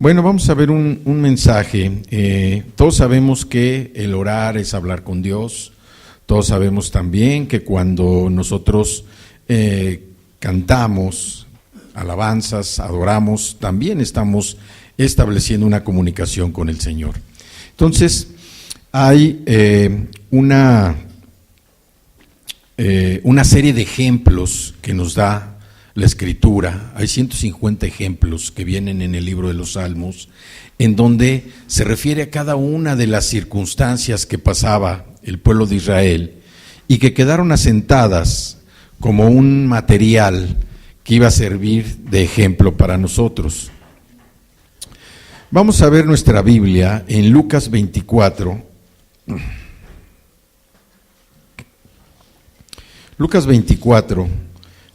Bueno, vamos a ver un mensaje. Todos sabemos que el orar es hablar con Dios. Todos sabemos también que cuando nosotros cantamos alabanzas, adoramos, también estamos estableciendo una comunicación con el Señor. Entonces, hay una serie de ejemplos que nos da la Escritura. Hay 150 ejemplos que vienen en el libro de los Salmos, en donde se refiere a cada una de las circunstancias que pasaba el pueblo de Israel y que quedaron asentadas como un material que iba a servir de ejemplo para nosotros. Vamos a ver nuestra Biblia en Lucas 24. Lucas 24,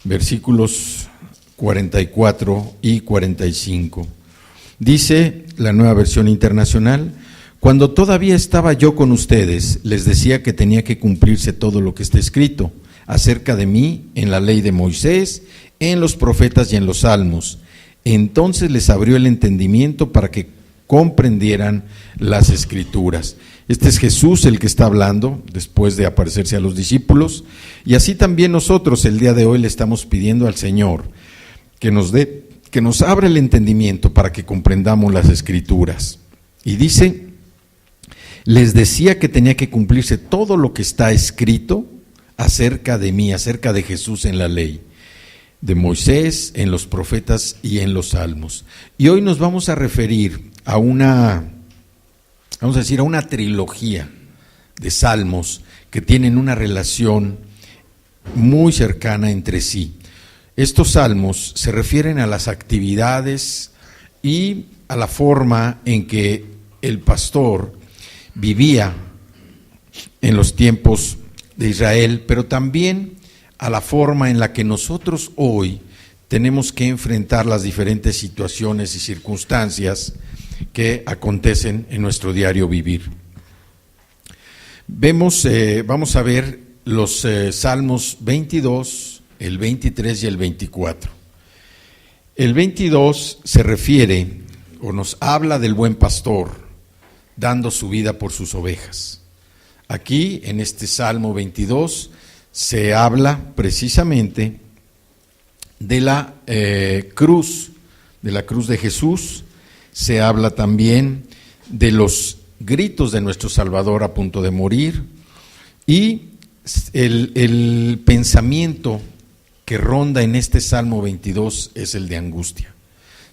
versículos 44 y 45. Dice la Nueva Versión Internacional: cuando todavía estaba yo con ustedes, les decía que tenía que cumplirse todo lo que está escrito acerca de mí en la ley de Moisés, en los profetas y en los salmos. Entonces les abrió el entendimiento para que comprendieran las Escrituras. Este es Jesús el que está hablando después de aparecerse a los discípulos, y así también nosotros el día de hoy le estamos pidiendo al Señor que nos abra el entendimiento para que comprendamos las Escrituras. Y dice: les decía que tenía que cumplirse todo lo que está escrito acerca de mí, acerca de Jesús en la ley de Moisés, en los profetas y en los salmos. Y hoy nos vamos a referir a una trilogía de salmos que tienen una relación muy cercana entre sí. Estos salmos se refieren a las actividades y a la forma en que el pastor vivía en los tiempos de Israel, pero también a la forma en la que nosotros hoy tenemos que enfrentar las diferentes situaciones y circunstancias que acontecen en nuestro diario vivir. Vamos a ver los Salmos 22, el 23 y el 24. El 22 se refiere o nos habla del buen pastor dando su vida por sus ovejas. Aquí, en este Salmo 22, se habla precisamente de la cruz de Jesús. Se habla también de los gritos de nuestro Salvador a punto de morir, y el pensamiento que ronda en este Salmo 22 es el de angustia.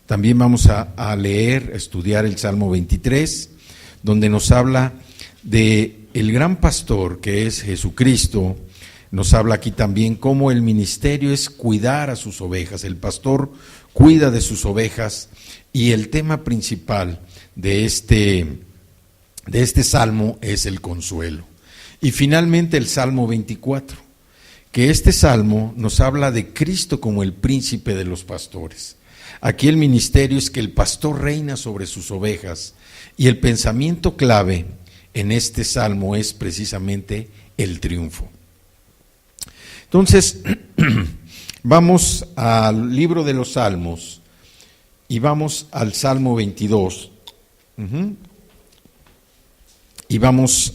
También vamos a leer, a estudiar el Salmo 23, donde nos habla de el gran pastor que es Jesucristo. Nos habla aquí también cómo el ministerio es cuidar a sus ovejas. El pastor cuida de sus ovejas, y el tema principal de este salmo es el consuelo. Y finalmente el Salmo 24, que este salmo nos habla de Cristo como el príncipe de los pastores. Aquí el ministerio es que el pastor reina sobre sus ovejas, y el pensamiento clave en este salmo es precisamente el triunfo. Entonces, vamos al libro de los Salmos y vamos al Salmo 22. Y vamos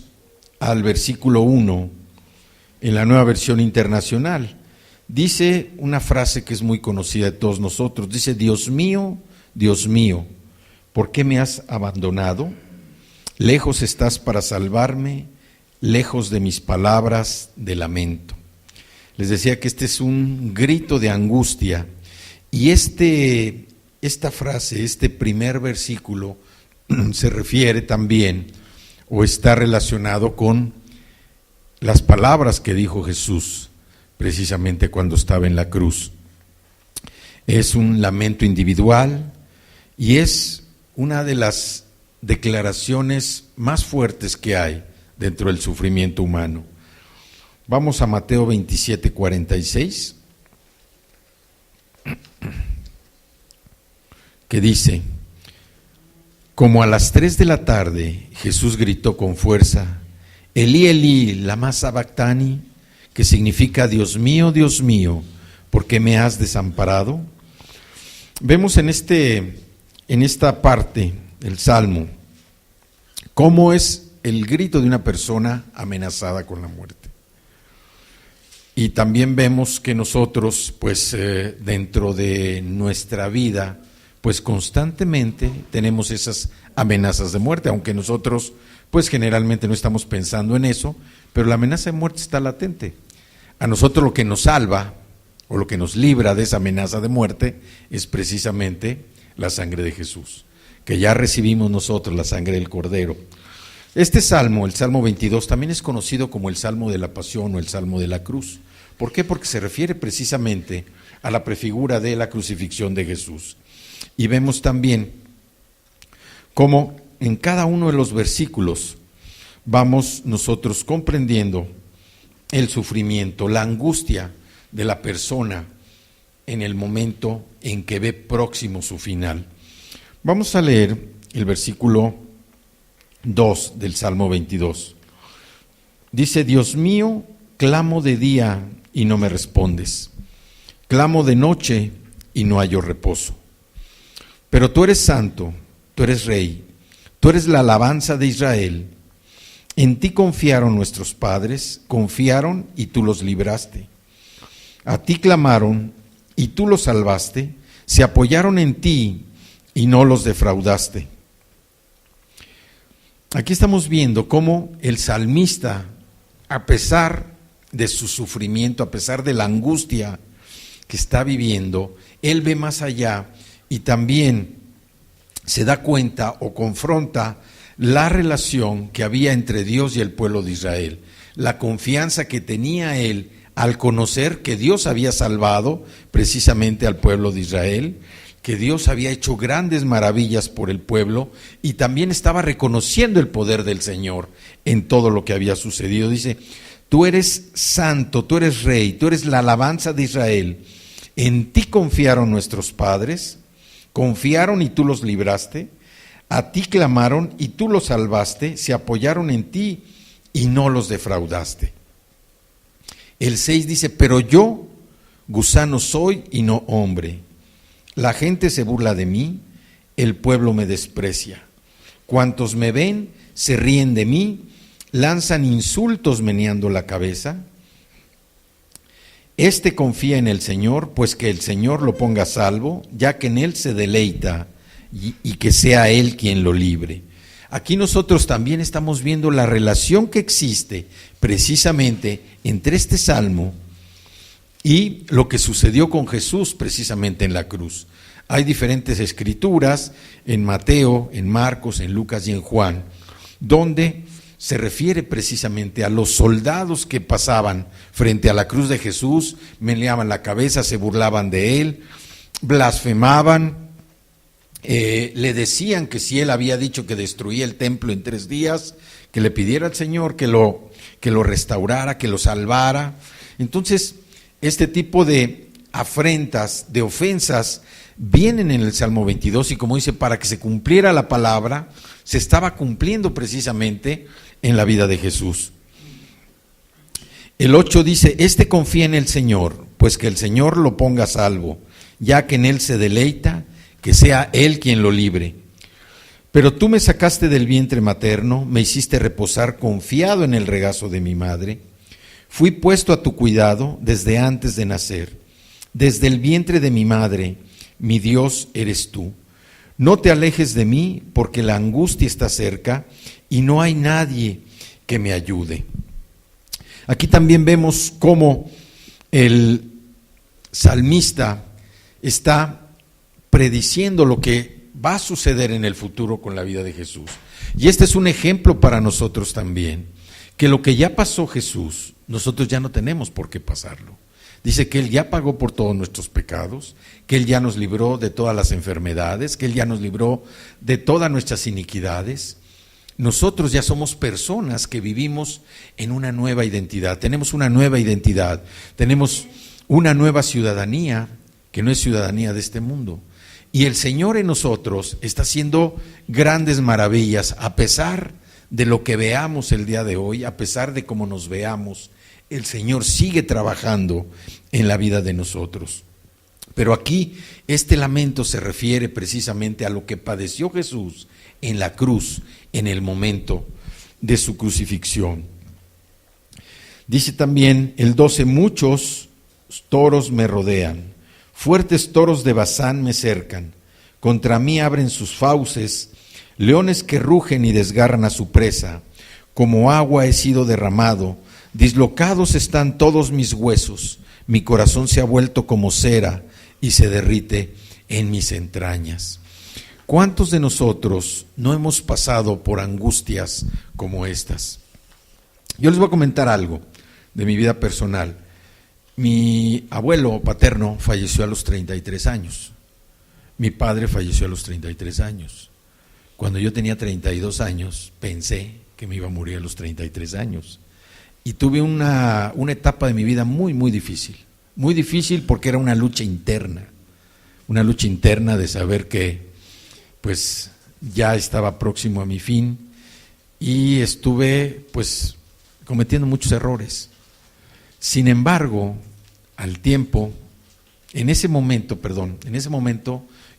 al versículo 1 en la Nueva Versión Internacional. Dice una frase que es muy conocida de todos nosotros. Dice: Dios mío, ¿por qué me has abandonado? Lejos estás para salvarme, lejos de mis palabras de lamento. Les decía que este es un grito de angustia, y esta frase, este primer versículo, se refiere también o está relacionado con las palabras que dijo Jesús precisamente cuando estaba en la cruz. Es un lamento individual y es una de las declaraciones más fuertes que hay dentro del sufrimiento humano. Vamos a Mateo 27, 46, que dice: como a las 3 de la tarde, Jesús gritó con fuerza: Elí, Elí, lama sabactani, que significa: Dios mío, ¿por qué me has desamparado? Vemos en este en esta parte del Salmo cómo es el grito de una persona amenazada con la muerte. Y también vemos que nosotros, pues dentro de nuestra vida, pues constantemente tenemos esas amenazas de muerte, aunque nosotros pues generalmente no estamos pensando en eso, pero la amenaza de muerte está latente. A nosotros lo que nos salva o lo que nos libra de esa amenaza de muerte es precisamente la sangre de Jesús, que ya recibimos nosotros, la sangre del Cordero. Este salmo, el Salmo 22, también es conocido como el Salmo de la Pasión o el Salmo de la Cruz. ¿Por qué? Porque se refiere precisamente a la prefigura de la crucifixión de Jesús. Y vemos también cómo en cada uno de los versículos vamos nosotros comprendiendo el sufrimiento, la angustia de la persona en el momento en que ve próximo su final. Vamos a leer el versículo 2 del Salmo 22. Dice: Dios mío, clamo de día y no me respondes, clamo de noche y no hallo reposo. Pero tú eres santo, tú eres rey, tú eres la alabanza de Israel. En ti confiaron nuestros padres, confiaron y tú los libraste. A ti clamaron y tú los salvaste, se apoyaron en ti y no los defraudaste. Aquí estamos viendo cómo el salmista, a pesar de su sufrimiento, a pesar de la angustia que está viviendo, él ve más allá y también se da cuenta o confronta la relación que había entre Dios y el pueblo de Israel, la confianza que tenía él al conocer que Dios había salvado precisamente al pueblo de Israel, que Dios había hecho grandes maravillas por el pueblo y también estaba reconociendo el poder del Señor en todo lo que había sucedido. Dice: tú eres santo, tú eres rey, tú eres la alabanza de Israel. En ti confiaron nuestros padres, confiaron y tú los libraste. A ti clamaron y tú los salvaste, se apoyaron en ti y no los defraudaste. El 6 dice: pero yo, gusano soy y no hombre. La gente se burla de mí, el pueblo me desprecia. Cuantos me ven se ríen de mí, lanzan insultos meneando la cabeza. Este confía en el Señor, pues que el Señor lo ponga a salvo, ya que en él se deleita y que sea él quien lo libre. Aquí nosotros también estamos viendo la relación que existe precisamente entre este salmo y lo que sucedió con Jesús precisamente en la cruz. Hay diferentes escrituras en Mateo, en Marcos, en Lucas y en Juan, donde se refiere precisamente a los soldados que pasaban frente a la cruz de Jesús, meneaban la cabeza, se burlaban de él, blasfemaban, le decían que si él había dicho que destruía el templo en 3 días, que le pidiera al Señor que lo restaurara, que lo salvara. Entonces, este tipo de afrentas, de ofensas, vienen en el Salmo 22 y como dice, para que se cumpliera la palabra, se estaba cumpliendo precisamente en la vida de Jesús. El 8 dice: este confía en el Señor, pues que el Señor lo ponga a salvo, ya que en él se deleita, que sea él quien lo libre. Pero tú me sacaste del vientre materno, me hiciste reposar confiado en el regazo de mi madre. Fui puesto a tu cuidado desde antes de nacer. Desde el vientre de mi madre, mi Dios eres tú. No te alejes de mí, porque la angustia está cerca y no hay nadie que me ayude. Aquí también vemos cómo el salmista está prediciendo lo que va a suceder en el futuro con la vida de Jesús. Y este es un ejemplo para nosotros también, que lo que ya pasó Jesús, nosotros ya no tenemos por qué pasarlo. Dice que Él ya pagó por todos nuestros pecados, que Él ya nos libró de todas las enfermedades, que Él ya nos libró de todas nuestras iniquidades. Nosotros ya somos personas que vivimos en una nueva identidad, tenemos una nueva identidad, tenemos una nueva ciudadanía que no es ciudadanía de este mundo. Y el Señor en nosotros está haciendo grandes maravillas, a pesar de lo que veamos el día de hoy, a pesar de cómo nos veamos, el Señor sigue trabajando en la vida de nosotros. Pero aquí este lamento se refiere precisamente a lo que padeció Jesús en la cruz, en el momento de su crucifixión. Dice también el 12, muchos toros me rodean, fuertes toros de Basán me cercan, contra mí abren sus fauces, leones que rugen y desgarran a su presa, como agua he sido derramado, dislocados están todos mis huesos, mi corazón se ha vuelto como cera y se derrite en mis entrañas. ¿Cuántos de nosotros no hemos pasado por angustias como estas? Yo les voy a comentar algo de mi vida personal. Mi abuelo paterno falleció a los 33 años. Mi padre falleció a los 33 años. Cuando yo tenía 32 años, pensé que me iba a morir a los 33 años. Y tuve una etapa de mi vida muy, muy difícil. Muy difícil porque era una lucha interna de saber que pues ya estaba próximo a mi fin y estuve pues cometiendo muchos errores. Sin embargo, al tiempo, en ese momento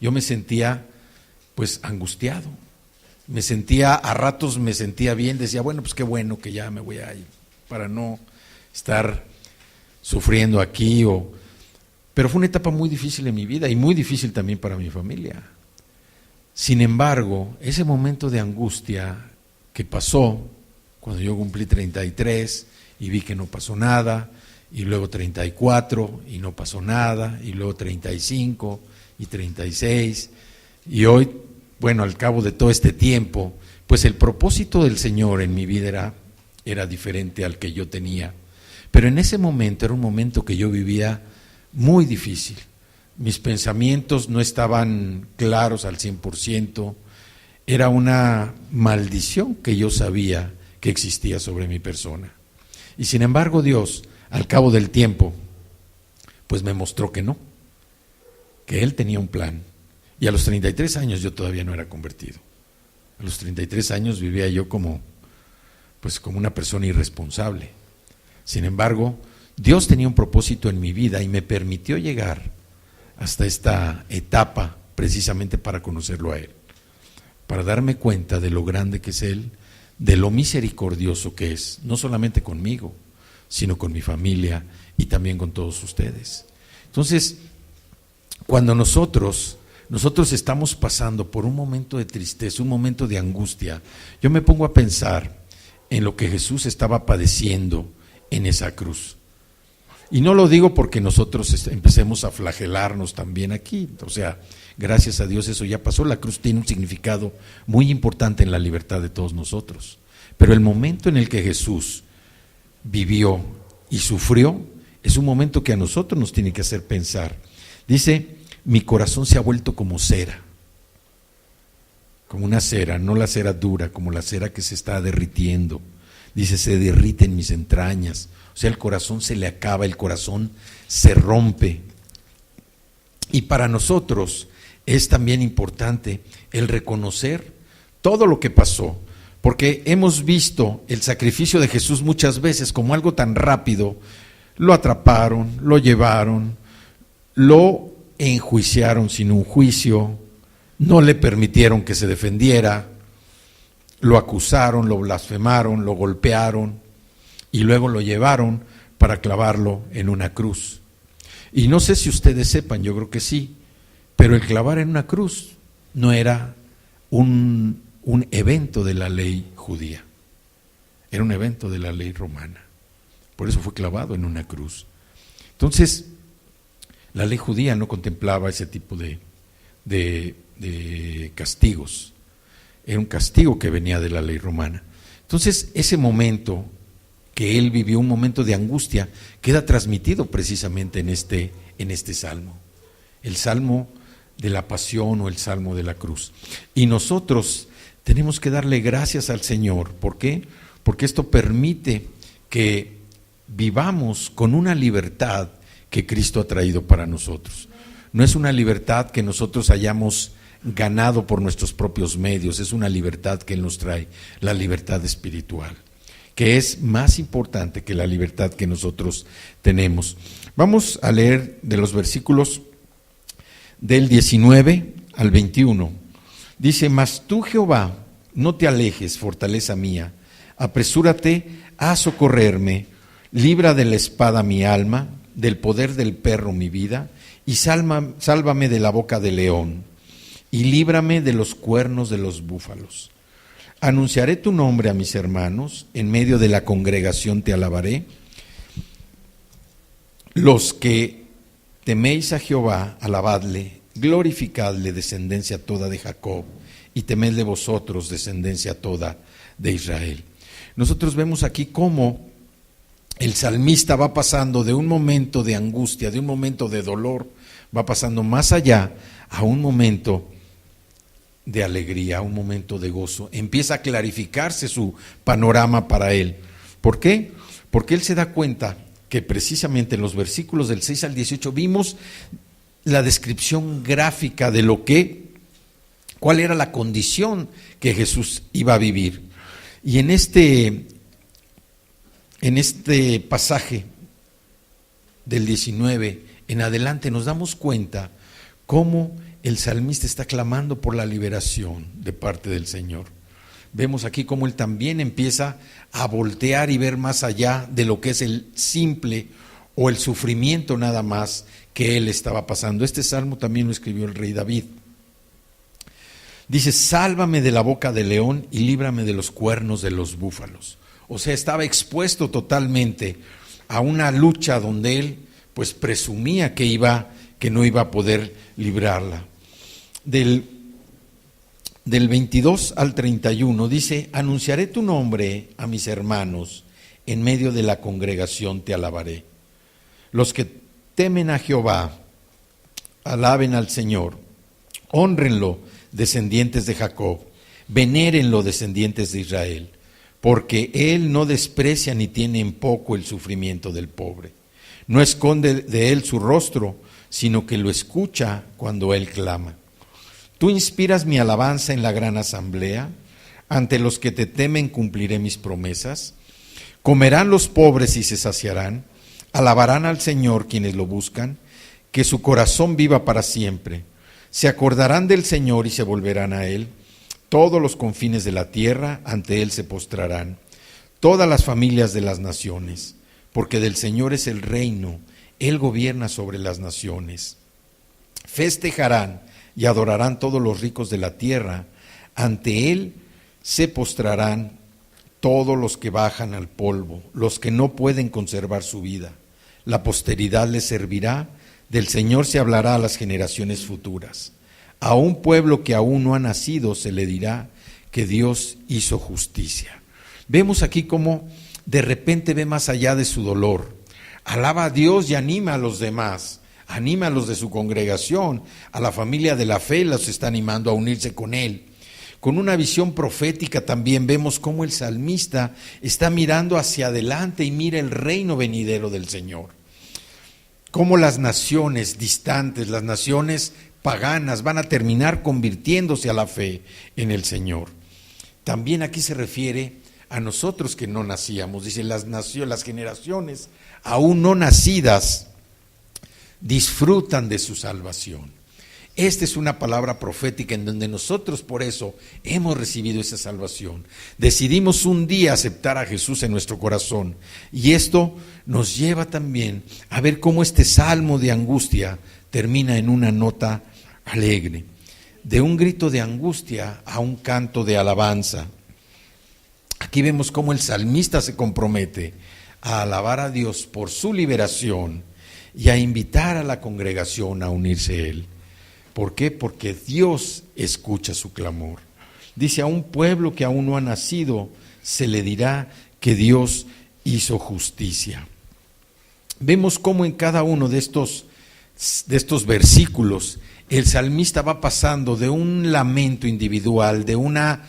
yo me sentía pues angustiado. A ratos me sentía bien, decía, bueno, pues qué bueno que ya me voy a ir para no estar sufriendo aquí. Pero fue una etapa muy difícil en mi vida y muy difícil también para mi familia. Sin embargo, ese momento de angustia que pasó cuando yo cumplí 33 y vi que no pasó nada, y luego 34 y no pasó nada, y luego 35 y 36, y hoy, bueno, al cabo de todo este tiempo, pues el propósito del Señor en mi vida era diferente al que yo tenía. Pero en ese momento era un momento que yo vivía muy difícil. Mis pensamientos no estaban claros al 100%, era una maldición que yo sabía que existía sobre mi persona. Y sin embargo Dios, al cabo del tiempo, pues me mostró que no, que Él tenía un plan. Y a los 33 años yo todavía no era convertido. A los 33 años vivía yo como una persona irresponsable. Sin embargo, Dios tenía un propósito en mi vida y me permitió llegar hasta esta etapa precisamente para conocerlo a Él, para darme cuenta de lo grande que es Él, de lo misericordioso que es, no solamente conmigo, sino con mi familia y también con todos ustedes. Entonces, cuando nosotros estamos pasando por un momento de tristeza, un momento de angustia, yo me pongo a pensar en lo que Jesús estaba padeciendo en esa cruz. Y no lo digo porque nosotros empecemos a flagelarnos también aquí, o sea, gracias a Dios eso ya pasó. La cruz tiene un significado muy importante en la libertad de todos nosotros, pero el momento en el que Jesús vivió y sufrió es un momento que a nosotros nos tiene que hacer pensar. Dice, mi corazón se ha vuelto como cera, como una cera, no la cera dura, como la cera que se está derritiendo. Dice, se derrite en mis entrañas. O sea, el corazón se le acaba, el corazón se rompe. Y para nosotros es también importante el reconocer todo lo que pasó, porque hemos visto el sacrificio de Jesús muchas veces como algo tan rápido. Lo atraparon, lo llevaron, lo enjuiciaron sin un juicio, no le permitieron que se defendiera, lo acusaron, lo blasfemaron, lo golpearon y luego lo llevaron para clavarlo en una cruz. Y no sé si ustedes sepan, yo creo que sí, pero el clavar en una cruz no era un evento de la ley judía, era un evento de la ley romana. Por eso fue clavado en una cruz. Entonces, la ley judía no contemplaba ese tipo de castigos. Era un castigo que venía de la ley romana. Entonces, ese momento que él vivió, un momento de angustia, queda transmitido precisamente en este salmo. El salmo de la pasión o el salmo de la cruz. Y nosotros tenemos que darle gracias al Señor. ¿Por qué? Porque esto permite que vivamos con una libertad que Cristo ha traído para nosotros. No es una libertad que nosotros hayamos ganado por nuestros propios medios, es una libertad que Él nos trae, la libertad espiritual, que es más importante que la libertad que nosotros tenemos. Vamos a leer de los versículos del 19 al 21. Dice: mas tú, Jehová, no te alejes, fortaleza mía, apresúrate a socorrerme, libra de la espada mi alma, del poder del perro mi vida, y sálvame de la boca del león, y líbrame de los cuernos de los búfalos. Anunciaré tu nombre a mis hermanos, en medio de la congregación te alabaré. Los que teméis a Jehová, alabadle, glorificadle, descendencia toda de Jacob, y temed de vosotros, descendencia toda de Israel. Nosotros vemos aquí cómo el salmista va pasando de un momento de angustia, de un momento de dolor, va pasando más allá a un momento de alegría, a un momento de gozo. Empieza a clarificarse su panorama para él. ¿Por qué? Porque él se da cuenta que precisamente en los versículos del 6 al 18 vimos la descripción gráfica de cuál era la condición que Jesús iba a vivir. Y en este pasaje del 19 en adelante nos damos cuenta cómo el salmista está clamando por la liberación de parte del Señor. Vemos aquí cómo él también empieza a voltear y ver más allá de lo que es el simple o el sufrimiento nada más que él estaba pasando. Este salmo también lo escribió el rey David. Dice: sálvame de la boca del león y líbrame de los cuernos de los búfalos. O sea, estaba expuesto totalmente a una lucha donde él pues presumía que no iba a poder librarla. Del 22 al 31 dice: anunciaré tu nombre a mis hermanos, en medio de la congregación te alabaré. Los que temen a Jehová, alaben al Señor, hónrenlo, descendientes de Jacob, venérenlo, descendientes de Israel, porque él no desprecia ni tiene en poco el sufrimiento del pobre. No esconde de él su rostro, sino que lo escucha cuando él clama. Tú inspiras mi alabanza en la gran asamblea, ante los que te temen cumpliré mis promesas. Comerán los pobres y se saciarán, alabarán al Señor quienes lo buscan, que su corazón viva para siempre. Se acordarán del Señor y se volverán a Él. Todos los confines de la tierra ante Él se postrarán, todas las familias de las naciones, porque del Señor es el reino, Él gobierna sobre las naciones. Festejarán y adorarán todos los ricos de la tierra, ante Él se postrarán todos los que bajan al polvo, los que no pueden conservar su vida. La posteridad les servirá, del Señor se hablará a las generaciones futuras. A un pueblo que aún no ha nacido se le dirá que Dios hizo justicia. Vemos aquí cómo de repente ve más allá de su dolor. Alaba a Dios y anima a los demás, anima a los de su congregación, a la familia de la fe, los está animando a unirse con él. Con una visión profética también vemos cómo el salmista está mirando hacia adelante y mira el reino venidero del Señor. Cómo las naciones distantes, las naciones paganas van a terminar convirtiéndose a la fe en el Señor. También aquí se refiere a nosotros que no nacíamos. Dice, las generaciones aún no nacidas disfrutan de su salvación. Esta es una palabra profética en donde nosotros por eso hemos recibido esa salvación. Decidimos un día aceptar a Jesús en nuestro corazón y esto nos lleva también a ver cómo este salmo de angustia termina en una nota alegre. De un grito de angustia a un canto de alabanza. Aquí vemos cómo el salmista se compromete a alabar a Dios por su liberación y a invitar a la congregación a unirse a Él. ¿Por qué? Porque Dios escucha su clamor. Dice, a un pueblo que aún no ha nacido se le dirá que Dios hizo justicia. Vemos cómo en cada uno de estos versículos el salmista va pasando de un lamento individual, de una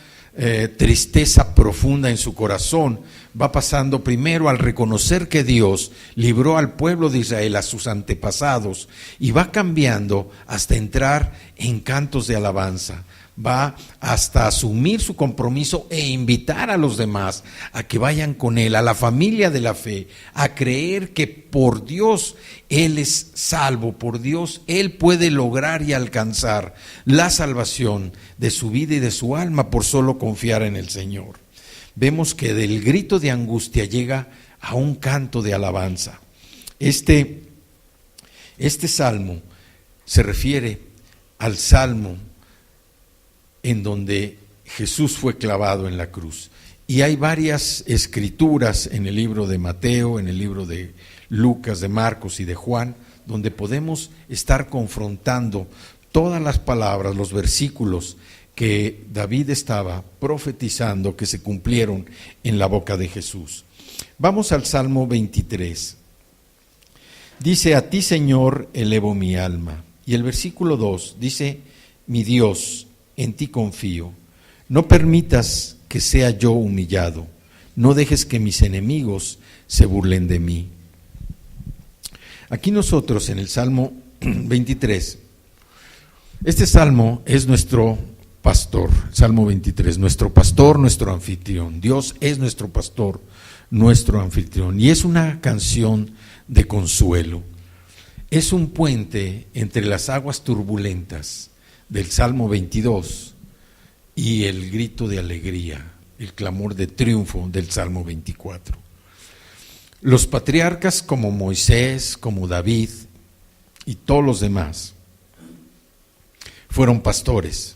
tristeza profunda en su corazón, va pasando primero al reconocer que Dios libró al pueblo de Israel, a sus antepasados, y va cambiando hasta entrar en cantos de alabanza, va hasta asumir su compromiso e invitar a los demás a que vayan con él, a la familia de la fe, a creer que por Dios él es salvo, por Dios él puede lograr y alcanzar la salvación de su vida y de su alma por solo confiar en el Señor. Vemos que del grito de angustia llega a un canto de alabanza. Este salmo se refiere al salmo en donde Jesús fue clavado en la cruz. Y hay varias escrituras en el libro de Mateo, en el libro de Lucas, de Marcos y de Juan, donde podemos estar confrontando todas las palabras, los versículos que David estaba profetizando que se cumplieron en la boca de Jesús. Vamos al Salmo 23. Dice: a ti, Señor, elevo mi alma. Y el versículo 2 dice: mi Dios, en ti confío. No permitas que sea yo humillado. No dejes que mis enemigos se burlen de mí. Aquí nosotros en el Salmo 23, este salmo es nuestro pastor, Salmo 23, nuestro pastor, nuestro anfitrión. Dios es nuestro pastor, nuestro anfitrión. Y es una canción de consuelo. Es un puente entre las aguas turbulentas del Salmo 22 y el grito de alegría, el clamor de triunfo del Salmo 24. Los patriarcas como Moisés, como David y todos los demás fueron pastores.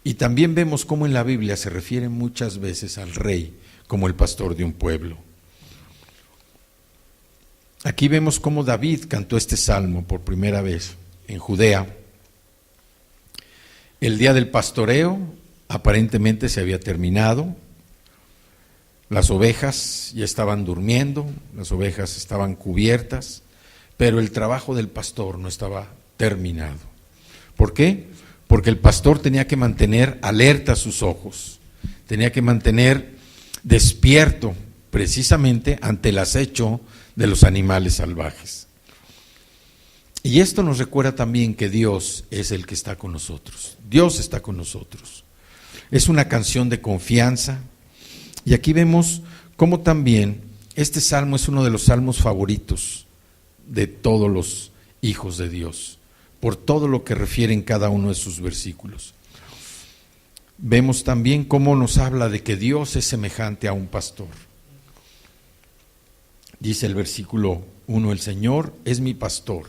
Y también vemos cómo en la Biblia se refiere muchas veces al rey como el pastor de un pueblo. Aquí vemos cómo David cantó este salmo por primera vez en Judea. El día del pastoreo aparentemente se había terminado, las ovejas ya estaban durmiendo, las ovejas estaban cubiertas, pero el trabajo del pastor no estaba terminado. ¿Por qué? Porque el pastor tenía que mantener alerta sus ojos, tenía que mantener despierto precisamente ante el acecho de los animales salvajes. Y esto nos recuerda también que Dios es el que está con nosotros. Dios está con nosotros. Es una canción de confianza. Y aquí vemos cómo también este salmo es uno de los salmos favoritos de todos los hijos de Dios, por todo lo que refiere en cada uno de sus versículos. Vemos también cómo nos habla de que Dios es semejante a un pastor. Dice el versículo 1, el Señor es mi pastor.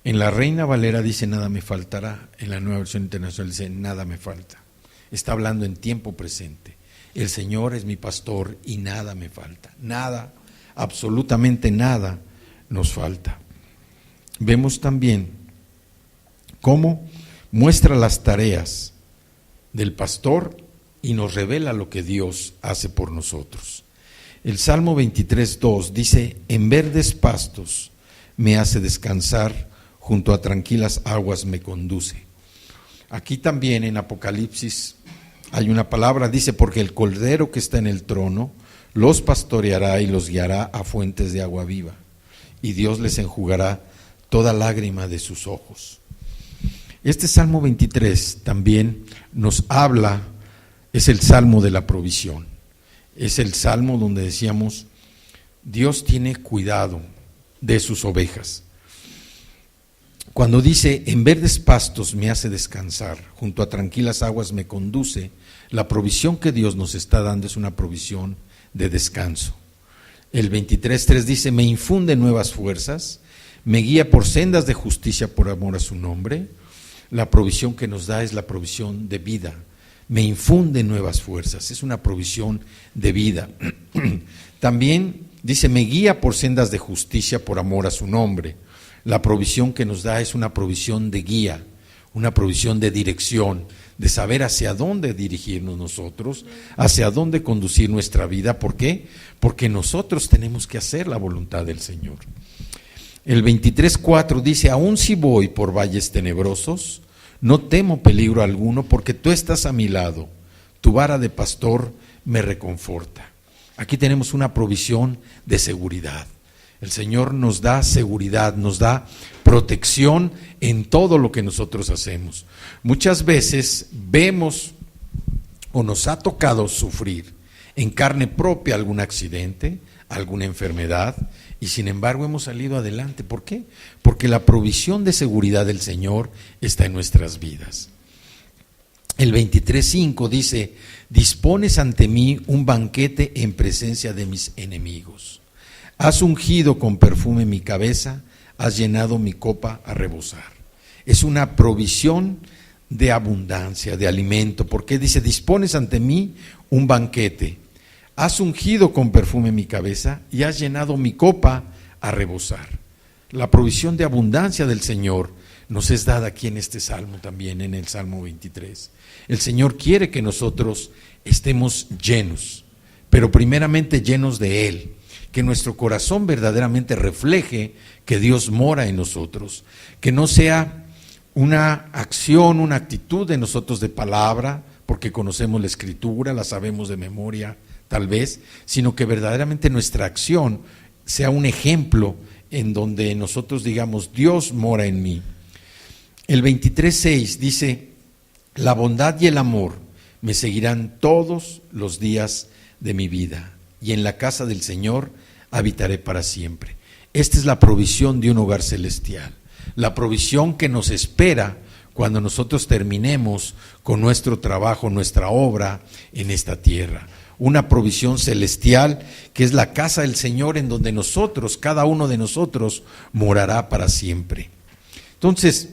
En la Reina Valera dice nada me faltará, en la Nueva Versión Internacional dice nada me falta. Está hablando en tiempo presente. El Señor es mi pastor y nada me falta. Nada, absolutamente nada nos falta. Vemos también cómo muestra las tareas del pastor y nos revela lo que Dios hace por nosotros. El Salmo 23:2 dice: en verdes pastos me hace descansar, junto a tranquilas aguas me conduce. Aquí también en Apocalipsis hay una palabra, dice: porque el Cordero que está en el trono los pastoreará y los guiará a fuentes de agua viva, y Dios les enjugará toda lágrima de sus ojos. Este Salmo 23 también nos habla, es el Salmo de la provisión. Es el Salmo donde decíamos, Dios tiene cuidado de sus ovejas. Cuando dice, en verdes pastos me hace descansar, junto a tranquilas aguas me conduce, la provisión que Dios nos está dando es una provisión de descanso. El 23:3 dice, me infunde nuevas fuerzas, me guía por sendas de justicia por amor a su nombre. La provisión que nos da es la provisión de vida. Me infunde nuevas fuerzas, es una provisión de vida. También dice, me guía por sendas de justicia por amor a su nombre. La provisión que nos da es una provisión de guía, una provisión de dirección, de saber hacia dónde dirigirnos nosotros, hacia dónde conducir nuestra vida. ¿Por qué? Porque nosotros tenemos que hacer la voluntad del Señor. El 23:4 dice, aun si voy por valles tenebrosos, no temo peligro alguno, porque tú estás a mi lado, tu vara de pastor me reconforta. Aquí tenemos una provisión de seguridad. El Señor nos da seguridad, nos da protección en todo lo que nosotros hacemos. Muchas veces vemos o nos ha tocado sufrir en carne propia algún accidente, alguna enfermedad, y sin embargo hemos salido adelante. ¿Por qué? Porque la provisión de seguridad del Señor está en nuestras vidas. El 23:5 dice: dispones ante mí un banquete en presencia de mis enemigos. Has ungido con perfume mi cabeza, has llenado mi copa a rebosar. Es una provisión de abundancia, de alimento. Porque dice: dispones ante mí un banquete, has ungido con perfume mi cabeza y has llenado mi copa a rebosar. La provisión de abundancia del Señor nos es dada aquí en este salmo también, en el Salmo 23. El Señor quiere que nosotros estemos llenos, pero primeramente llenos de Él, que nuestro corazón verdaderamente refleje que Dios mora en nosotros, que no sea una acción, una actitud de nosotros de palabra, porque conocemos la Escritura, la sabemos de memoria tal vez, sino que verdaderamente nuestra acción sea un ejemplo en donde nosotros digamos: Dios mora en mí. El 23:6 dice: la bondad y el amor me seguirán todos los días de mi vida, y en la casa del Señor habitaré para siempre. Esta es la provisión de un hogar celestial, la provisión que nos espera cuando nosotros terminemos con nuestro trabajo, nuestra obra en esta tierra. Una provisión celestial que es la casa del Señor, en donde nosotros, cada uno de nosotros, morará para siempre. Entonces,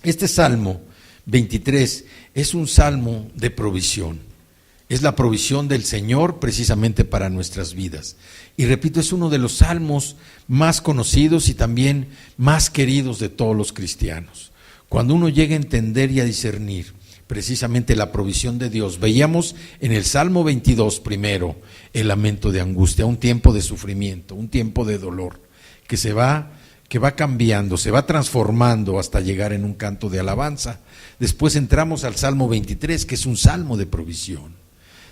este Salmo 23 es un salmo de provisión. Es la provisión del Señor precisamente para nuestras vidas. Y repito, es uno de los salmos más conocidos y también más queridos de todos los cristianos. Cuando uno llega a entender y a discernir precisamente la provisión de Dios, veíamos en el Salmo 22 primero el lamento de angustia, un tiempo de sufrimiento, un tiempo de dolor que va cambiando, se va transformando hasta llegar en un canto de alabanza. Después entramos al Salmo 23, que es un salmo de provisión.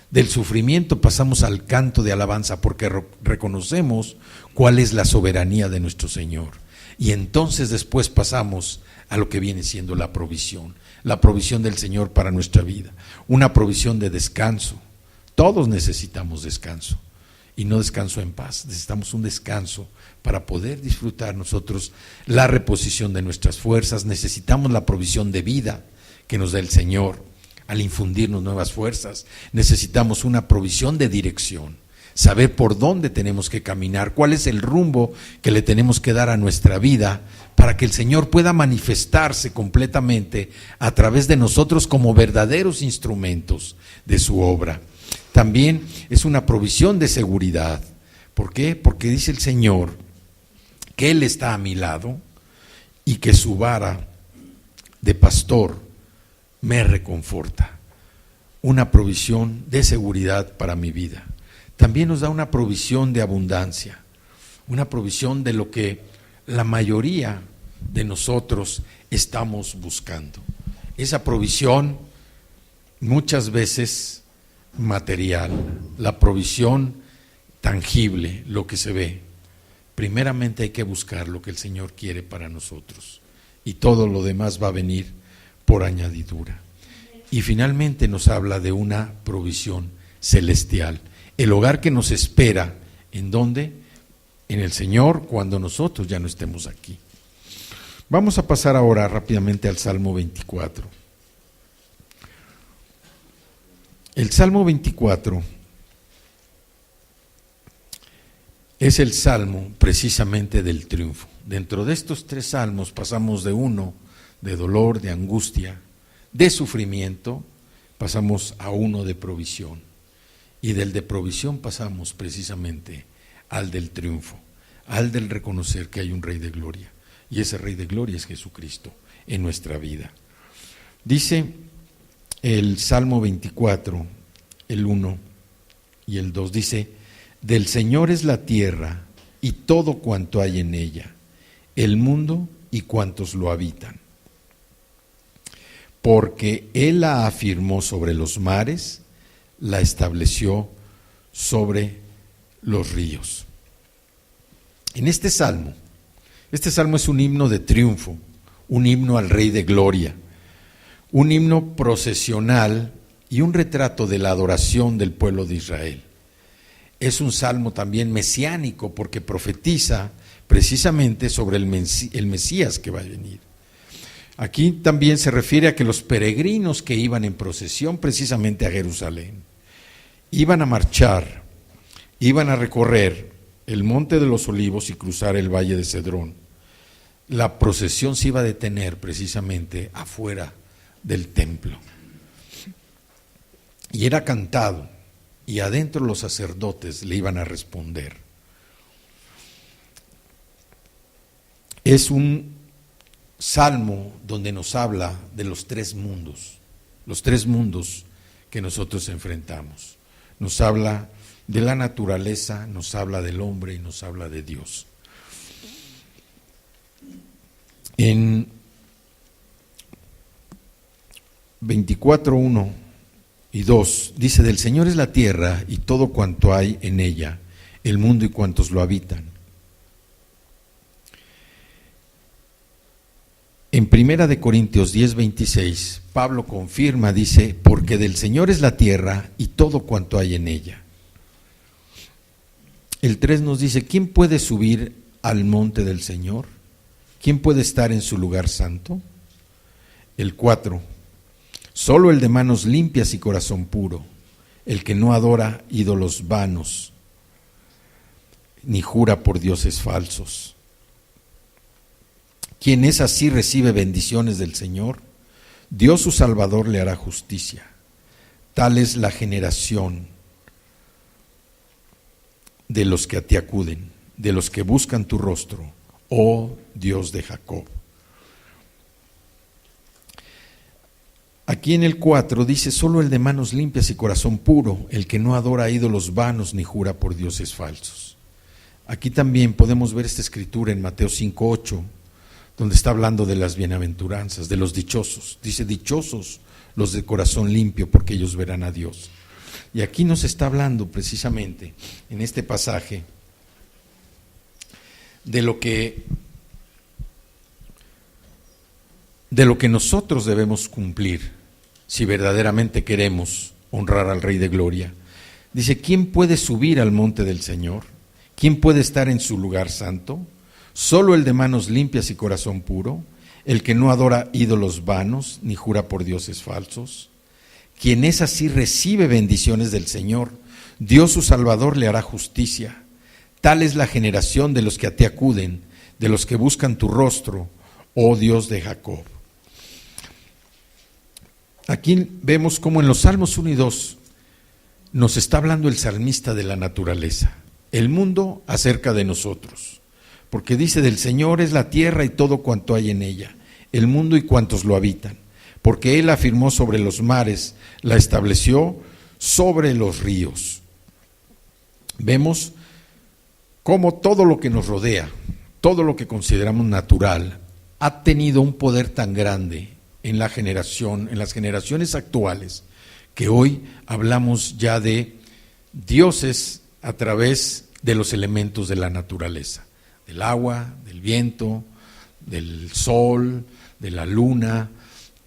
Del sufrimiento pasamos al canto de alabanza, porque reconocemos cuál es la soberanía de nuestro Señor. Y entonces después pasamos a lo que viene siendo la provisión del Señor para nuestra vida, una provisión de descanso. Todos necesitamos descanso, y no descanso en paz, necesitamos un descanso para poder disfrutar nosotros la reposición de nuestras fuerzas. Necesitamos la provisión de vida que nos da el Señor al infundirnos nuevas fuerzas. Necesitamos una provisión de dirección, saber por dónde tenemos que caminar, cuál es el rumbo que le tenemos que dar a nuestra vida, para que el Señor pueda manifestarse completamente a través de nosotros como verdaderos instrumentos de su obra. También es una provisión de seguridad. ¿Por qué? Porque dice el Señor que Él está a mi lado y que su vara de pastor me reconforta. Una provisión de seguridad para mi vida. También nos da una provisión de abundancia, una provisión de lo que la mayoría de nosotros estamos buscando. Esa provisión muchas veces material, la provisión tangible, lo que se ve. Primeramente hay que buscar lo que el Señor quiere para nosotros, y todo lo demás va a venir por añadidura. Y finalmente nos habla de una provisión celestial, el hogar que nos espera, ¿en dónde? En el Señor, cuando nosotros ya no estemos aquí. Vamos a pasar ahora rápidamente al Salmo 24. El Salmo 24 es el salmo precisamente del triunfo. Dentro de estos tres salmos pasamos de uno de dolor, de angustia, de sufrimiento, pasamos a uno de provisión. Y del de provisión pasamos precisamente al del triunfo, al del reconocer que hay un Rey de Gloria. Y ese Rey de Gloria es Jesucristo en nuestra vida. Dice el Salmo 24, el 1 y el 2, dice: del Señor es la tierra y todo cuanto hay en ella, el mundo y cuantos lo habitan. Porque Él la afirmó sobre los mares, la estableció sobre los ríos. En este salmo es un himno de triunfo, un himno al Rey de Gloria, un himno procesional y un retrato de la adoración del pueblo de Israel. Es un salmo también mesiánico porque profetiza precisamente sobre el Mesías que va a venir. Aquí también se refiere a que los peregrinos que iban en procesión precisamente a Jerusalén, iban a marchar, iban a recorrer el Monte de los Olivos y cruzar el Valle de Cedrón. La procesión se iba a detener precisamente afuera del templo. Y era cantado, y adentro los sacerdotes le iban a responder. Es un salmo donde nos habla de los tres mundos que nosotros enfrentamos. Nos habla de la naturaleza, nos habla del hombre y nos habla de Dios. En 24:1 y 2 dice: del Señor es la tierra y todo cuanto hay en ella, el mundo y cuantos lo habitan. En 1 Corintios 10:26, Pablo confirma, dice: porque del Señor es la tierra y todo cuanto hay en ella. El 3 nos dice: ¿quién puede subir al monte del Señor? ¿Quién puede estar en su lugar santo? El 4: solo el de manos limpias y corazón puro, el que no adora ídolos vanos, ni jura por dioses falsos. Quien es así recibe bendiciones del Señor, Dios su Salvador le hará justicia. Tal es la generación de los que a ti acuden, de los que buscan tu rostro, oh Dios de Jacob. Aquí en el 4 dice: solo el de manos limpias y corazón puro, el que no adora ídolos vanos ni jura por dioses falsos. Aquí también podemos ver esta escritura en Mateo 5:8, donde está hablando de las bienaventuranzas, de los dichosos. Dice: dichosos los de corazón limpio, porque ellos verán a Dios. Y aquí nos está hablando precisamente en este pasaje de lo que nosotros debemos cumplir si verdaderamente queremos honrar al Rey de Gloria. Dice: ¿quién puede subir al monte del Señor? ¿Quién puede estar en su lugar santo? Solo el de manos limpias y corazón puro, el que no adora ídolos vanos ni jura por dioses falsos. Quien es así recibe bendiciones del Señor, Dios su Salvador le hará justicia. Tal es la generación de los que a ti acuden, de los que buscan tu rostro, oh Dios de Jacob. Aquí vemos cómo en los Salmos 1 y 2 nos está hablando el salmista de la naturaleza, el mundo acerca de nosotros, porque dice: del Señor es la tierra y todo cuanto hay en ella, el mundo y cuantos lo habitan, porque Él afirmó sobre los mares, la estableció sobre los ríos. Vemos cómo todo lo que nos rodea, todo lo que consideramos natural, ha tenido un poder tan grande en las generaciones actuales, que hoy hablamos ya de dioses a través de los elementos de la naturaleza, del agua, del viento, del sol, de la luna.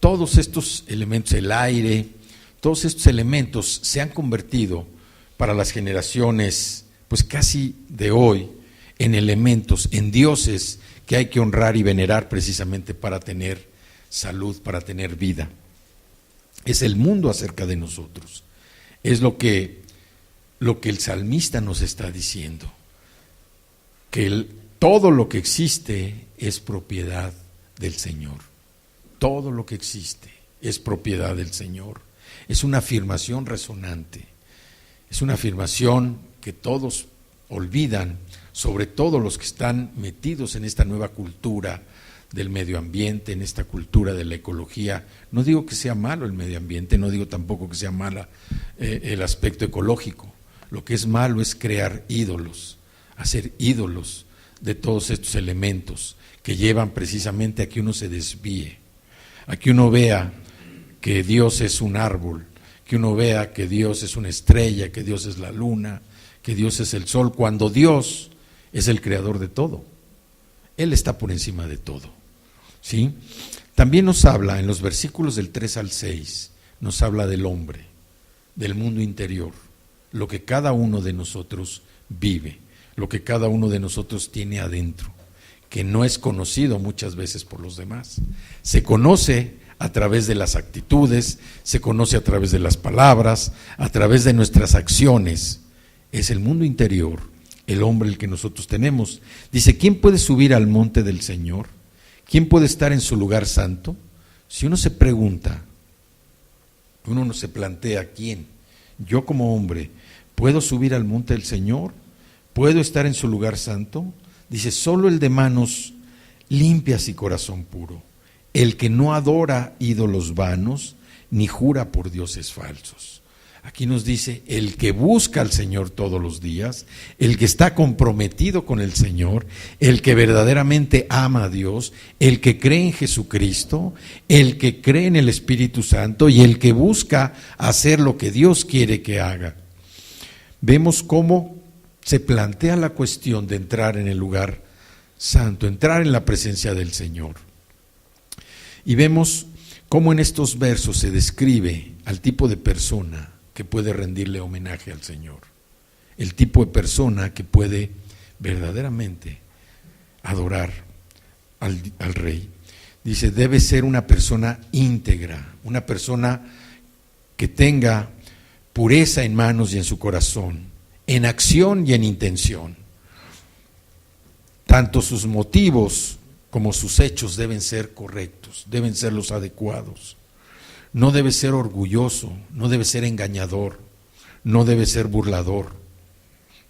Todos estos elementos, el aire, todos estos elementos se han convertido para las generaciones, pues casi de hoy, en elementos, en dioses que hay que honrar y venerar precisamente para tener salud, para tener vida. Es el mundo acerca de nosotros. Es lo que el salmista nos está diciendo, que todo lo que existe es propiedad del Señor. Todo lo que existe es propiedad del Señor. Es una afirmación resonante, es una afirmación que todos olvidan, sobre todo los que están metidos en esta nueva cultura del medio ambiente, en esta cultura de la ecología. No digo que sea malo el medio ambiente, no digo tampoco que sea malo el aspecto ecológico. Lo que es malo es crear ídolos, hacer ídolos de todos estos elementos que llevan precisamente a que uno se desvíe, a que uno vea que Dios es un árbol, que uno vea que Dios es una estrella, que Dios es la luna, que Dios es el sol, cuando Dios es el creador de todo. Él está por encima de todo, ¿sí? También nos habla en los versículos del 3 al 6, nos habla del hombre, del mundo interior, lo que cada uno de nosotros vive, lo que cada uno de nosotros tiene adentro, que no es conocido muchas veces por los demás. Se conoce a través de las actitudes, se conoce a través de las palabras, a través de nuestras acciones. Es el mundo interior, el hombre el que nosotros tenemos. Dice, ¿quién puede subir al monte del Señor? ¿Quién puede estar en su lugar santo? Si uno se pregunta, uno no se plantea, ¿quién? Yo como hombre, ¿puedo subir al monte del Señor? ¿Puedo estar en su lugar santo? Dice, solo el de manos limpias y corazón puro, el que no adora ídolos vanos, ni jura por dioses falsos. Aquí nos dice, el que busca al Señor todos los días, el que está comprometido con el Señor, el que verdaderamente ama a Dios, el que cree en Jesucristo, el que cree en el Espíritu Santo y el que busca hacer lo que Dios quiere que haga. Vemos cómo se plantea la cuestión de entrar en el lugar santo, entrar en la presencia del Señor. Y vemos cómo en estos versos se describe al tipo de persona que puede rendirle homenaje al Señor, el tipo de persona que puede verdaderamente adorar al Rey. Dice, debe ser una persona íntegra, una persona que tenga pureza en manos y en su corazón, en acción y en intención. Tanto sus motivos como sus hechos deben ser correctos, deben ser los adecuados. No debe ser orgulloso, no debe ser engañador, no debe ser burlador.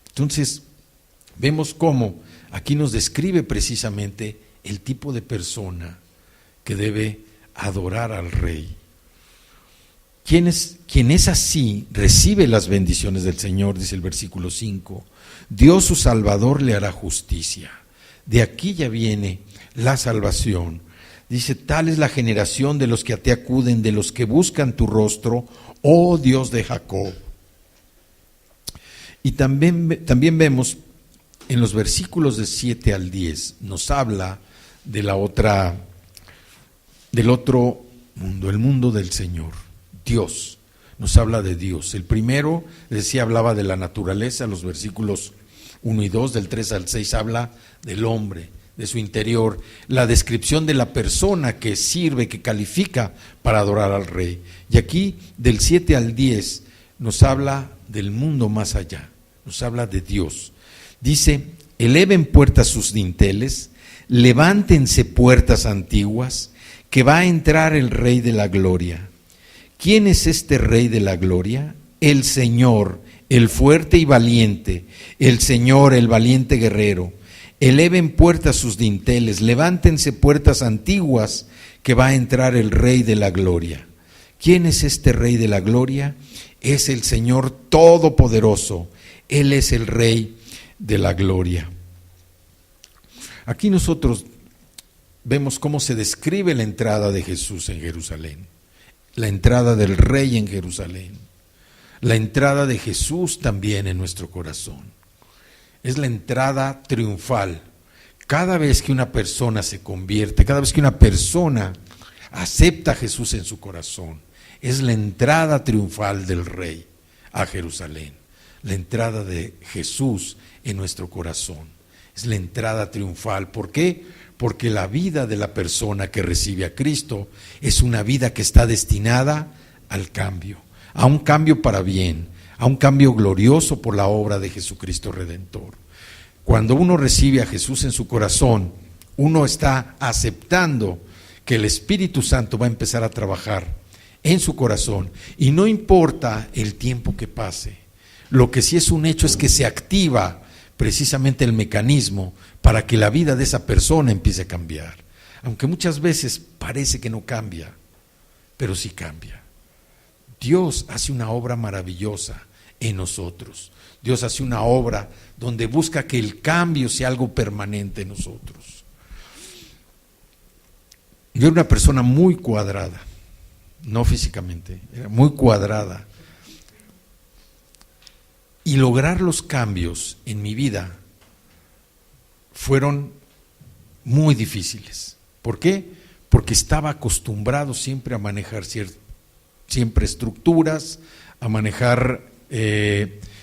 Entonces, vemos cómo aquí nos describe precisamente el tipo de persona que debe adorar al Rey. Quien es así, recibe las bendiciones del Señor, dice el versículo 5. Dios su Salvador le hará justicia. De aquí ya viene la salvación. Dice, tal es la generación de los que a ti acuden, de los que buscan tu rostro, oh Dios de Jacob. Y también vemos en los versículos de 7 al 10, nos habla de del otro mundo, el mundo del Señor. Dios, nos habla de Dios. El primero, decía, hablaba de la naturaleza, los versículos 1 y 2, del 3 al 6, habla del hombre, de su interior, la descripción de la persona que sirve, que califica para adorar al Rey. Y aquí, del 7 al 10, nos habla del mundo más allá, nos habla de Dios. Dice, eleven puertas sus dinteles, levántense puertas antiguas, que va a entrar el Rey de la Gloria. ¿Quién es este Rey de la Gloria? El Señor, el fuerte y valiente, el Señor, el valiente guerrero. Eleven puertas sus dinteles, levántense puertas antiguas, que va a entrar el Rey de la Gloria. ¿Quién es este Rey de la Gloria? Es el Señor Todopoderoso, Él es el Rey de la Gloria. Aquí nosotros vemos cómo se describe la entrada de Jesús en Jerusalén, la entrada del Rey en Jerusalén, la entrada de Jesús también en nuestro corazón. Es la entrada triunfal. Cada vez que una persona se convierte, cada vez que una persona acepta a Jesús en su corazón, es la entrada triunfal del Rey a Jerusalén, la entrada de Jesús en nuestro corazón. Es la entrada triunfal. ¿Por qué? Porque la vida de la persona que recibe a Cristo es una vida que está destinada al cambio, a un cambio para bien, a un cambio glorioso por la obra de Jesucristo Redentor. Cuando uno recibe a Jesús en su corazón, uno está aceptando que el Espíritu Santo va a empezar a trabajar en su corazón, y no importa el tiempo que pase. Lo que sí es un hecho es que se activa precisamente el mecanismo para que la vida de esa persona empiece a cambiar, aunque muchas veces parece que no cambia, pero sí cambia. Dios hace una obra maravillosa en nosotros. Dios hace una obra donde busca que el cambio sea algo permanente en nosotros. Yo era una persona muy cuadrada, no físicamente, era muy cuadrada. Y lograr los cambios en mi vida fueron muy difíciles. ¿Por qué? Porque estaba acostumbrado siempre a manejar siempre estructuras, a manejar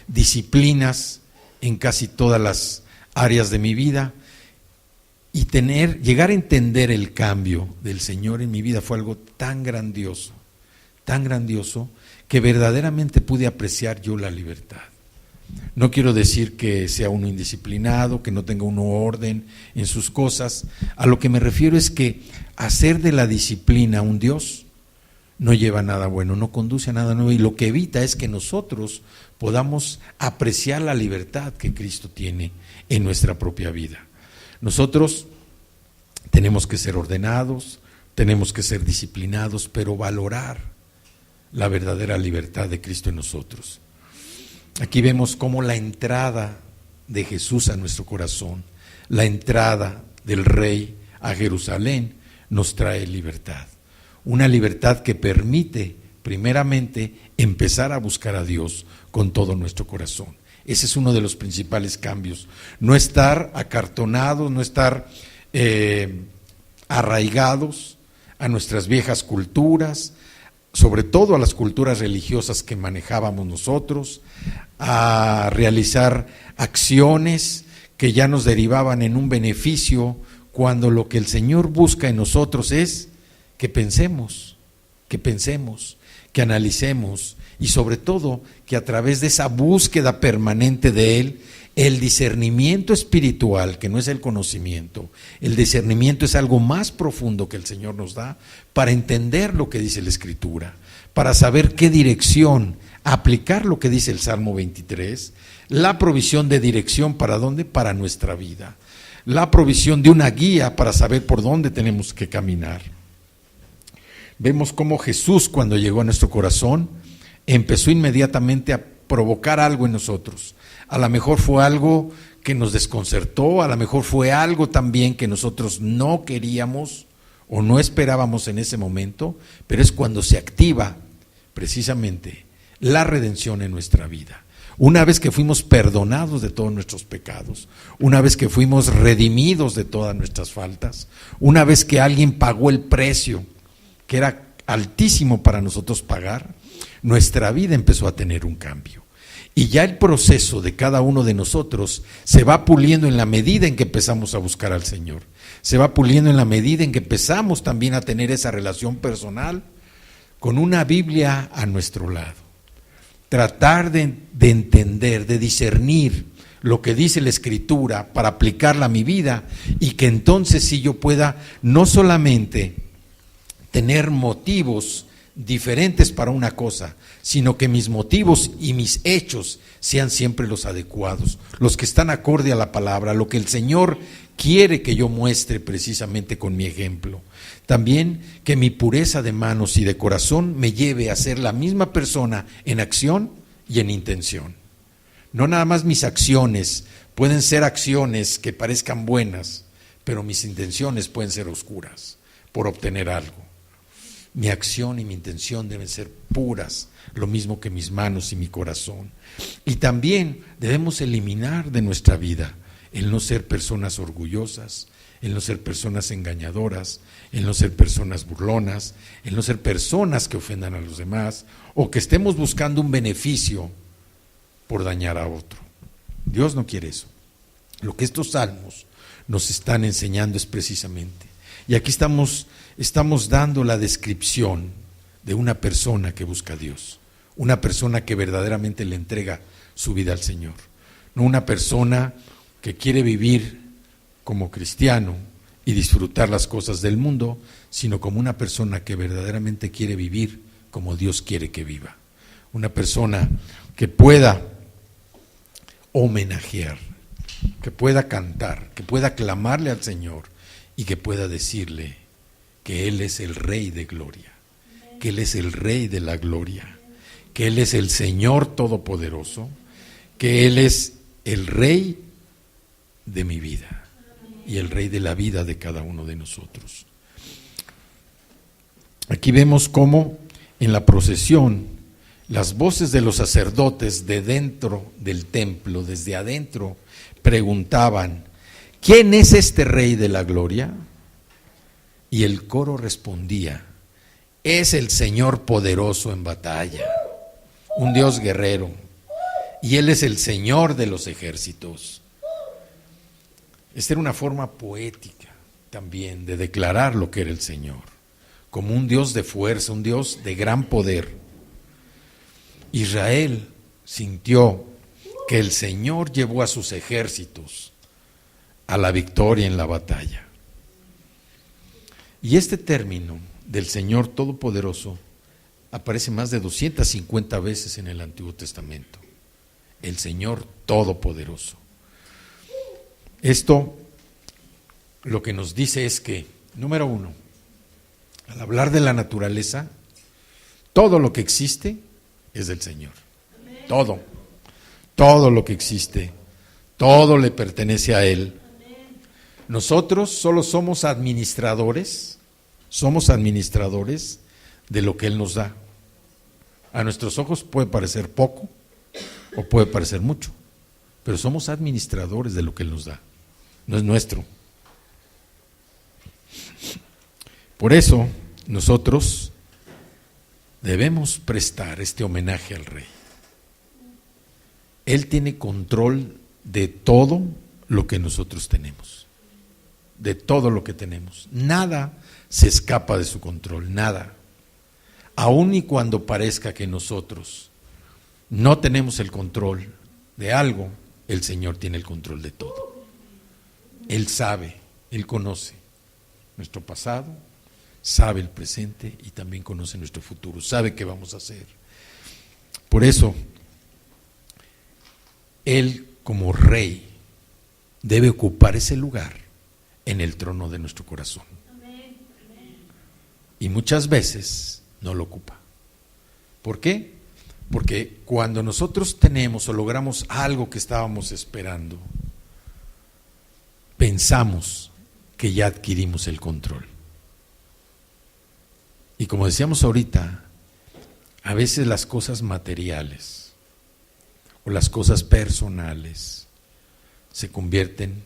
disciplinas en casi todas las áreas de mi vida, y llegar a entender el cambio del Señor en mi vida fue algo tan grandioso, que verdaderamente pude apreciar yo la libertad. No quiero decir que sea uno indisciplinado, que no tenga uno orden en sus cosas. A lo que me refiero es que hacer de la disciplina un Dios no lleva a nada bueno, no conduce a nada nuevo, y lo que evita es que nosotros podamos apreciar la libertad que Cristo tiene en nuestra propia vida. Nosotros tenemos que ser ordenados, tenemos que ser disciplinados, pero valorar la verdadera libertad de Cristo en nosotros. Aquí vemos cómo la entrada de Jesús a nuestro corazón, la entrada del Rey a Jerusalén, nos trae libertad. Una libertad que permite, primeramente, empezar a buscar a Dios con todo nuestro corazón. Ese es uno de los principales cambios. No estar acartonados, no estar arraigados a nuestras viejas culturas, sobre todo a las culturas religiosas que manejábamos nosotros, a realizar acciones que ya nos derivaban en un beneficio, cuando lo que el Señor busca en nosotros es que pensemos, que analicemos, y sobre todo que a través de esa búsqueda permanente de Él, el discernimiento espiritual, que no es el conocimiento, el discernimiento es algo más profundo que el Señor nos da para entender lo que dice la Escritura, para saber qué dirección, aplicar lo que dice el Salmo 23, la provisión de dirección para dónde, para nuestra vida, la provisión de una guía para saber por dónde tenemos que caminar. Vemos cómo Jesús, cuando llegó a nuestro corazón, empezó inmediatamente a provocar algo en nosotros. A lo mejor fue algo que nos desconcertó, a lo mejor fue algo también que nosotros no queríamos o no esperábamos en ese momento, pero es cuando se activa precisamente la redención en nuestra vida. Una vez que fuimos perdonados de todos nuestros pecados, una vez que fuimos redimidos de todas nuestras faltas, una vez que alguien pagó el precio que era altísimo para nosotros pagar, nuestra vida empezó a tener un cambio. Y ya el proceso de cada uno de nosotros se va puliendo en la medida en que empezamos a buscar al Señor. Se va puliendo en la medida en que empezamos también a tener esa relación personal con una Biblia a nuestro lado. Tratar de entender, de discernir lo que dice la Escritura para aplicarla a mi vida, y que entonces sí yo pueda no solamente tener motivos diferentes para una cosa, sino que mis motivos y mis hechos sean siempre los adecuados, los que están acorde a la palabra, lo que el Señor quiere que yo muestre precisamente con mi ejemplo. También que mi pureza de manos y de corazón me lleve a ser la misma persona en acción y en intención. No nada más mis acciones pueden ser acciones que parezcan buenas, pero mis intenciones pueden ser oscuras por obtener algo. Mi acción y mi intención deben ser puras, lo mismo que mis manos y mi corazón. Y también debemos eliminar de nuestra vida el no ser personas orgullosas, el no ser personas engañadoras, el no ser personas burlonas, el no ser personas que ofendan a los demás, o que estemos buscando un beneficio por dañar a otro. Dios no quiere eso. Lo que estos salmos nos están enseñando es precisamente, y aquí estamos dando la descripción de una persona que busca a Dios, una persona que verdaderamente le entrega su vida al Señor, no una persona que quiere vivir como cristiano y disfrutar las cosas del mundo, sino como una persona que verdaderamente quiere vivir como Dios quiere que viva, una persona que pueda homenajear, que pueda cantar, que pueda clamarle al Señor y que pueda decirle que Él es el Rey de gloria, que Él es el Rey de la gloria, que Él es el Señor Todopoderoso, que Él es el Rey de mi vida y el Rey de la vida de cada uno de nosotros. Aquí vemos cómo en la procesión las voces de los sacerdotes de dentro del templo, desde adentro, preguntaban: ¿quién es este Rey de la Gloria? Y el coro respondía: es el Señor poderoso en batalla, un Dios guerrero, y Él es el Señor de los ejércitos. Esta era una forma poética también de declarar lo que era el Señor, como un Dios de fuerza, un Dios de gran poder. Israel sintió que el Señor llevó a sus ejércitos a la victoria en la batalla. Y este término del Señor Todopoderoso aparece más de 250 veces en el Antiguo Testamento. El Señor Todopoderoso. Esto lo que nos dice es que, número uno, al hablar de la naturaleza, todo lo que existe es del Señor. Todo lo que existe, todo le pertenece a Él. Nosotros solo somos administradores de lo que Él nos da. A nuestros ojos puede parecer poco o puede parecer mucho, pero somos administradores de lo que Él nos da, no es nuestro. Por eso nosotros debemos prestar este homenaje al Rey. Él tiene control de todo lo que nosotros tenemos, de todo lo que tenemos. Nada se escapa de su control, nada. Aun y cuando parezca que nosotros no tenemos el control de algo, el Señor tiene el control de todo. Él sabe, Él conoce nuestro pasado, sabe el presente y también conoce nuestro futuro, sabe qué vamos a hacer. Por eso, Él como Rey debe ocupar ese lugar en el trono de nuestro corazón. Y muchas veces no lo ocupa. ¿Por qué? Porque cuando nosotros tenemos o logramos algo que estábamos esperando, pensamos que ya adquirimos el control. Y como decíamos ahorita, a veces las cosas materiales o las cosas personales se convierten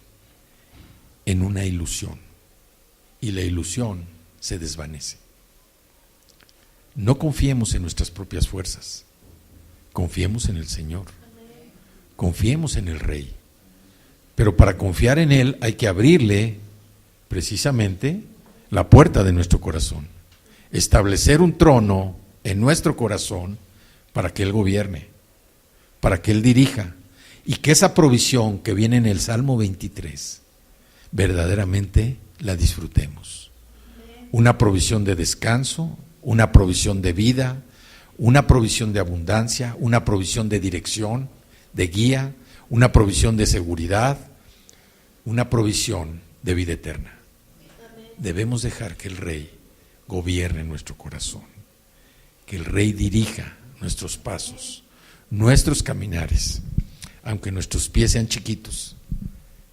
en una ilusión y la ilusión se desvanece. No confiemos en nuestras propias fuerzas, confiemos en el Señor, confiemos en el Rey. Pero para confiar en Él hay que abrirle precisamente la puerta de nuestro corazón, establecer un trono en nuestro corazón para que Él gobierne, para que Él dirija, y que esa provisión que viene en el Salmo 23 verdaderamente la disfrutemos. Una provisión de descanso, una provisión de vida, una provisión de abundancia, una provisión de dirección, de guía, una provisión de seguridad, una provisión de vida eterna. Debemos dejar que el Rey gobierne nuestro corazón, que el Rey dirija nuestros pasos, nuestros caminares, aunque nuestros pies sean chiquitos,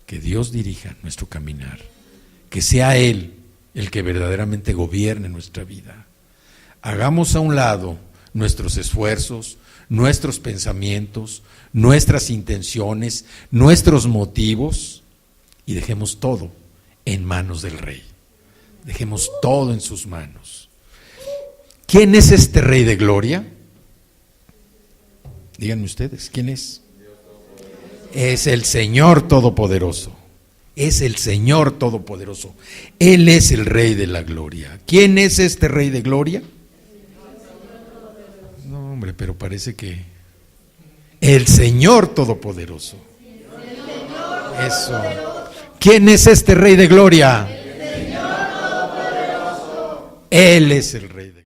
que Dios dirija nuestro caminar, que sea Él el que verdaderamente gobierne nuestra vida. Hagamos a un lado nuestros esfuerzos, nuestros pensamientos, nuestras intenciones, nuestros motivos y dejemos todo en manos del Rey. Dejemos todo en sus manos. ¿Quién es este Rey de gloria? Díganme ustedes, ¿quién es? Es el Señor Todopoderoso. Es el Señor Todopoderoso. Él es el Rey de la gloria. ¿Quién es este Rey de gloria? No, hombre, pero parece que el Señor Todopoderoso. Eso. ¿Quién es este Rey de gloria? Él es el Rey de gloria.